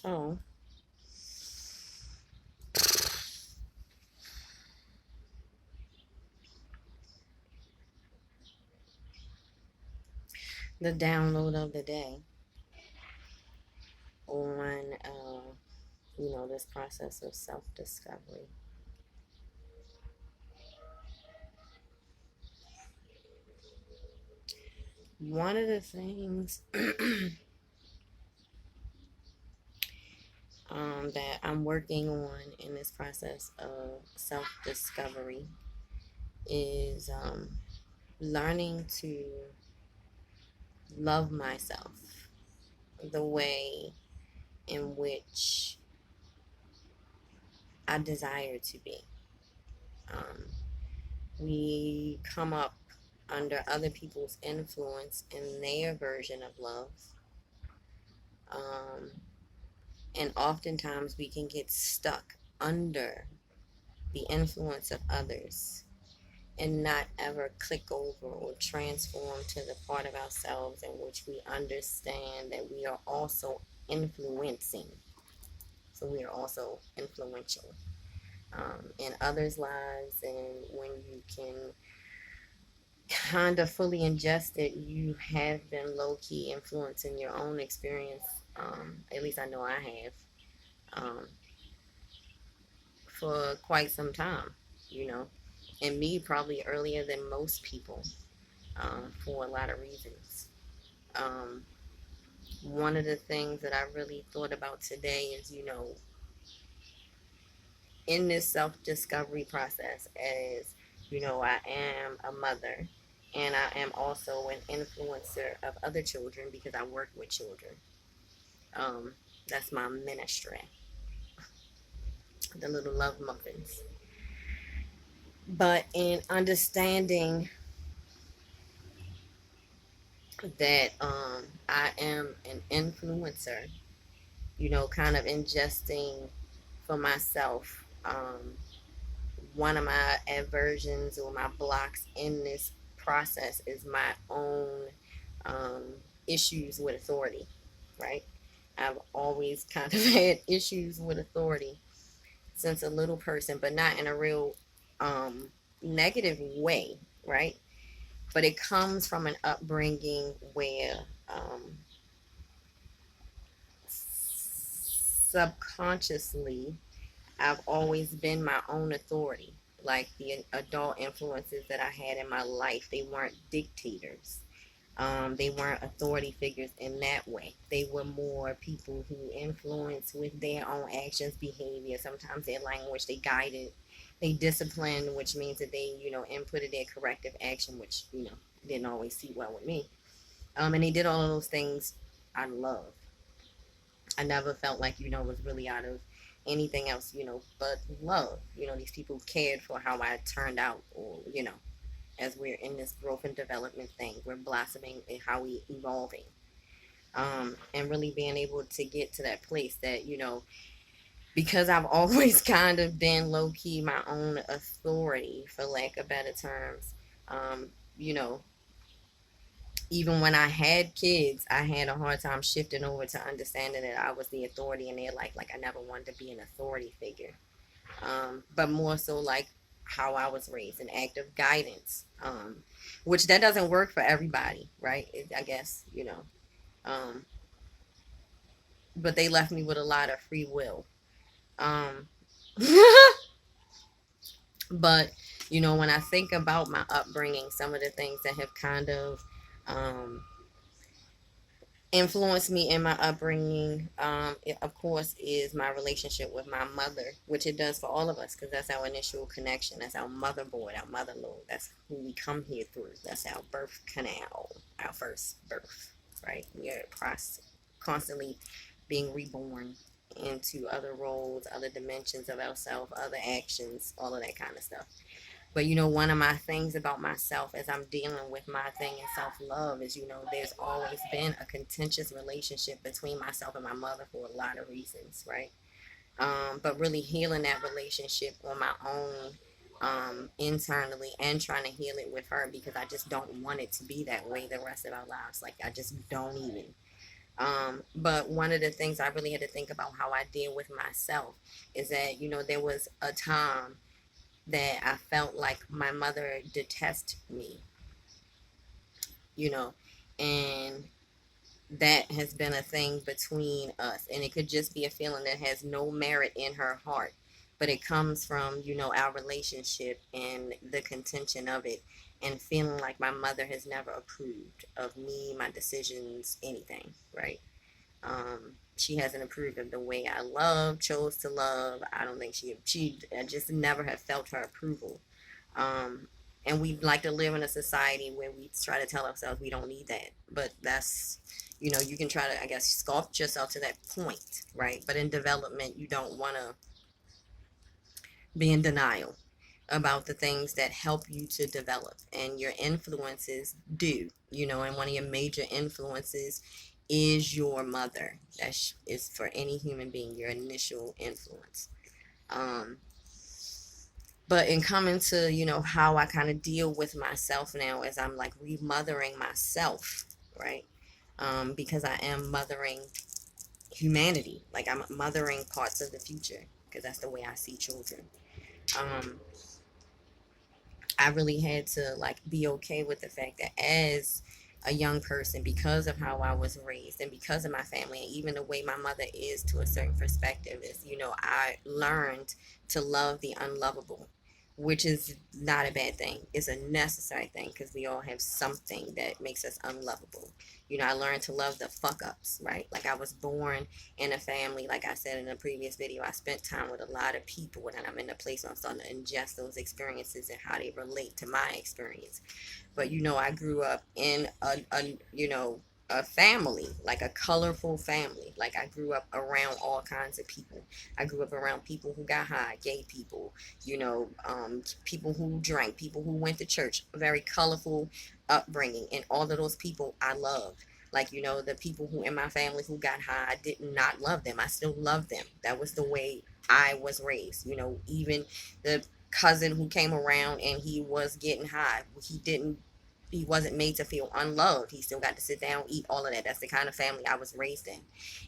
So, the download of the day on, this process of self discovery. One of the things that I'm working on in this process of self discovery is learning to love myself the way in which I desire to be. Um, we come up under other people's influence in their version of love. Um, and oftentimes we can get stuck under the influence of others and not ever click over or transform to the part of ourselves in which we understand that we are also influencing. So we are also influential in others' lives, and when you can kind of fully ingest it, you have been low key influencing your own experience. At least I know I have um, for quite some time, you know, and me probably earlier than most people for a lot of reasons. Um, One of the things that I really thought about today is, in this self discovery process, as I am a mother and I am also an influencer of other children because I work with children. Um, that's my ministry, the little love muffins. But in understanding that I am an influencer, kind of ingesting for myself. One of my aversions or my blocks in this process is my own um, issues with authority, right? I've always kind of had issues with authority since a little person, but not in a real negative way, right? But it comes from an upbringing where subconsciously I've always been my own authority. Like the adult influences that I had in my life, they weren't dictators. They weren't authority figures in that way. They were more people who influenced with their own actions, behavior, sometimes their language. They guided, they disciplined, which means that they, inputted their corrective action, which, didn't always see well with me. And they did all of those things out of love. I never felt like, it was really out of anything else, but love. These people cared for how I turned out, or, as we're in this growth and development thing, we're blossoming and how we evolving. And really being able to get to that place that, because I've always kind of been low key my own authority, for lack of better terms, um, you know, even when I had kids, I had a hard time shifting over to understanding that I was the authority in their life. Like I never wanted to be an authority figure, but more so like how I was raised, an act of guidance, which that doesn't work for everybody, right? I guess um, but they left me with a lot of free will. Um, but when I think about my upbringing, some of the things that have kind of um, influenced me in my upbringing, it, of course, is my relationship with my mother, which it does for all of us because that's our initial connection. That's our motherboard, our motherlode. That's who we come here through. That's our birth canal, our first birth, right? We are constantly being reborn into other roles, other dimensions of ourselves, other actions, all of that kind of stuff. But one of my things about myself as I'm dealing with my thing in self love is, there's always been a contentious relationship between myself and my mother for a lot of reasons, right? But really healing that relationship on my own internally and trying to heal it with her because I just don't want it to be that way the rest of our lives. Like, I just don't even. But one of the things I really had to think about how I deal with myself is that, there was a time that I felt like my mother detested me, you know, and that has been a thing between us. And it could just be a feeling that has no merit in her heart, but it comes from, our relationship and the contention of it, and feeling like my mother has never approved of me, my decisions, anything, right? She hasn't approved of the way I love, chose to love. I don't think I just never have felt her approval. Um, and we like to live in a society where we try to tell ourselves we don't need that. But that's, you can try to, I guess, sculpt yourself to that point, right? But in development, you don't want to be in denial about the things that help you to develop, and your influences do, and one of your major influences is your mother. That is for any human being your initial influence. um but in coming to, how I kind of deal with myself now as I'm like remothering myself, right? Because I am mothering humanity, like I'm mothering parts of the future, because that's the way I see children. um I really had to like be okay with the fact that as a young person, because of how I was raised and because of my family, and even the way my mother is to a certain perspective, is, I learned to love the unlovable, which is not a bad thing. It's a necessary thing, because we all have something that makes us unlovable. I learned to love the fuck ups, right? Like, I was born in a family, like I said in a previous video, I spent time with a lot of people, and I'm in a place where I'm starting to ingest those experiences and how they relate to my experience. But, I grew up in a family, like a colorful family. Like, I grew up around all kinds of people. I grew up around people who got high, gay people, people who drank, people who went to church. A very colorful upbringing, and all of those people I loved. Like, the people who in my family who got high, I did not love them. I still love them. That was the way I was raised. Even the cousin who came around and he was getting high, he wasn't made to feel unloved. He still got to sit down, eat, all of that. That's the kind of family I was raised in.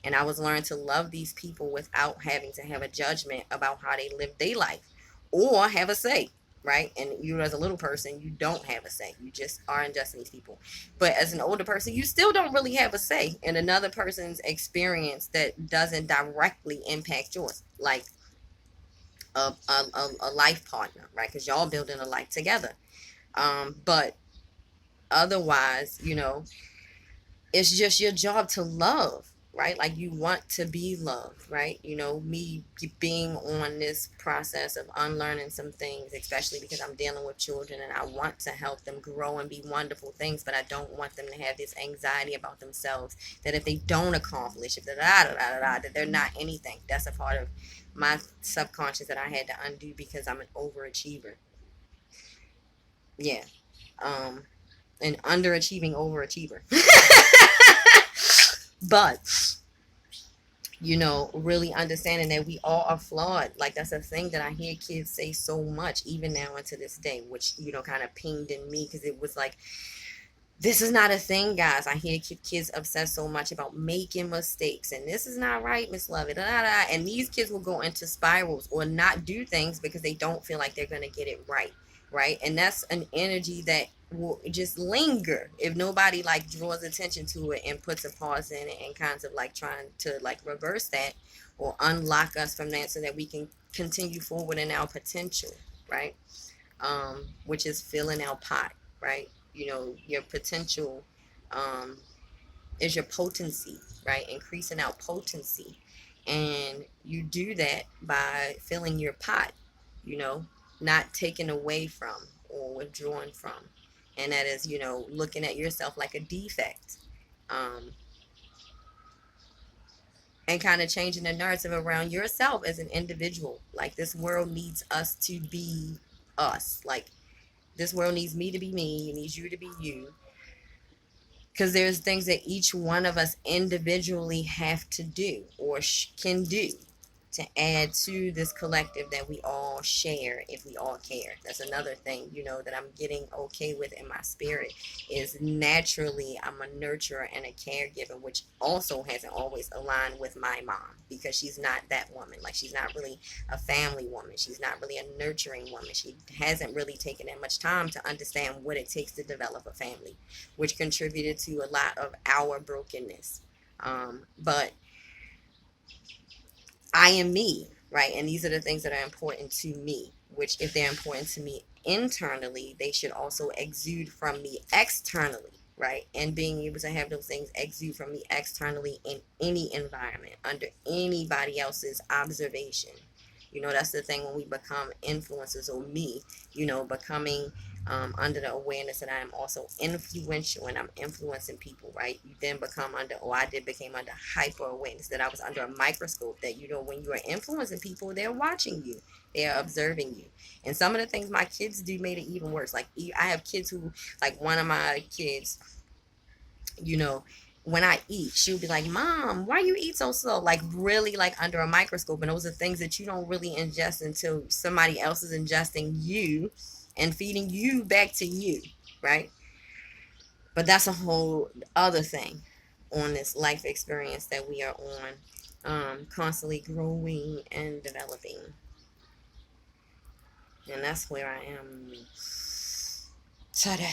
And I was learned to love these people without having to have a judgment about how they live their life or have a say, right? And you, as a little person, you don't have a say. You just are ingesting these people. But as an older person, you still don't really have a say in another person's experience that doesn't directly impact yours. Like a life partner, right? Because y'all building a life together. But otherwise, it's just your job to love, right? Like, you want to be loved, right? Me being on this process of unlearning some things, especially because I'm dealing with children and I want to help them grow and be wonderful things, but I don't want them to have this anxiety about themselves that if they don't accomplish, if they're that they're not anything. That's a part of my subconscious that I had to undo because I'm an overachiever. Yeah. Um, an underachieving overachiever. But, really understanding that we all are flawed. Like, that's a thing that I hear kids say so much, even now into this day, which, kind of pinged in me, because it was like, this is not a thing, guys. I hear kids obsess so much about making mistakes, and this is not right, Miss Love it, and these kids will go into spirals or not do things because they don't feel like they're going to get it right, right? And that's an energy that will just linger if nobody like draws attention to it and puts a pause in it and kinds of like trying to like reverse that or unlock us from that so that we can continue forward in our potential, right? Which is filling our pot, right? Your potential um, is your potency, right? Increasing our potency. And you do that by filling your pot, you know, not taking away from or withdrawing from. And that is, looking at yourself like a defect. Um, and kind of changing the narrative around yourself as an individual. Like, this world needs us to be us. Like, this world needs me to be me. It needs you to be you. Because there's things that each one of us individually have to do or can do to add to this collective that we all share if we all care. That's another thing, that I'm getting okay with in my spirit is naturally I'm a nurturer and a caregiver, which also hasn't always aligned with my mom because she's not that woman. Like she's not really a family woman. She's not really a nurturing woman. She hasn't really taken that much time to understand what it takes to develop a family, which contributed to a lot of our brokenness. But I am me, right? And these are the things that are important to me, which if they're important to me internally, they should also exude from me externally, right? And being able to have those things exude from me externally in any environment, under anybody else's observation. That's the thing when we become influencers, or me, becoming under the awareness that I am also influential and I'm influencing people, right? You then become under, or I did became under hyper awareness that I was under a microscope that, when you are influencing people, they're watching you, they're observing you. And some of the things my kids do made it even worse. Like I have kids who, like one of my kids, you know, when I eat, she'll be like, Mom, why you eat so slow? Like really like under a microscope. And those are things that you don't really ingest until somebody else is ingesting you and feeding you back to you, right? But that's a whole other thing on this life experience that we are on, constantly growing and developing. And that's where I am today.